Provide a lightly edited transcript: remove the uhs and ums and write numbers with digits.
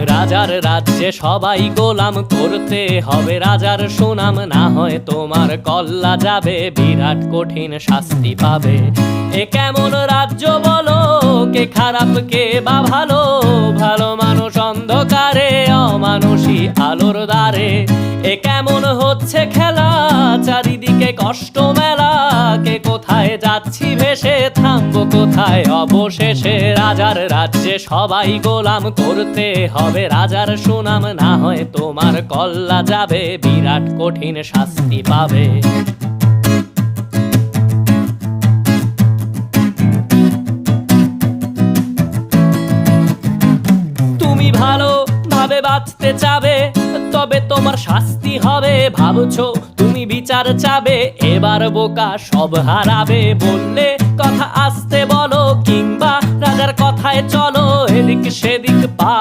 রাজার রাজ্যে সবাই গোলাম, করতে হবে রাজার সুনাম, না হয় তোমার কল্লা যাবে, বিরাট কঠিন শাস্তি পাবে। এ কেমন রাজ্য বলো, কে খারাপ কে বা ভালো, ভালো মানুষ অন্ধকারে, অমানুষী আলোর দ্বারে। এ কেমন হচ্ছে খেলা, চারিদিকে কষ্ট মেলা, কে কোথায় যাচ্ছি ভেসে, থামবো কোথায় অবশেষে। রাজার রাজ্যে সবাই গোলাম, করতে হবে রাজার সুনাম, না হয় তোমার কল্লা যাবে, বিরাট কঠিন শাস্তি পাবে। তুমি ভালো ভাবে বাঁচতে চাবে, তবে তোমার শাস্তি হবে। ভাবছো তুমি বিচার চাবে, এবার বোকা সব হারাবে। বললে কথা আস্তে বলো, কিংবা রাজার কথায় চলো, এদিক সেদিক পা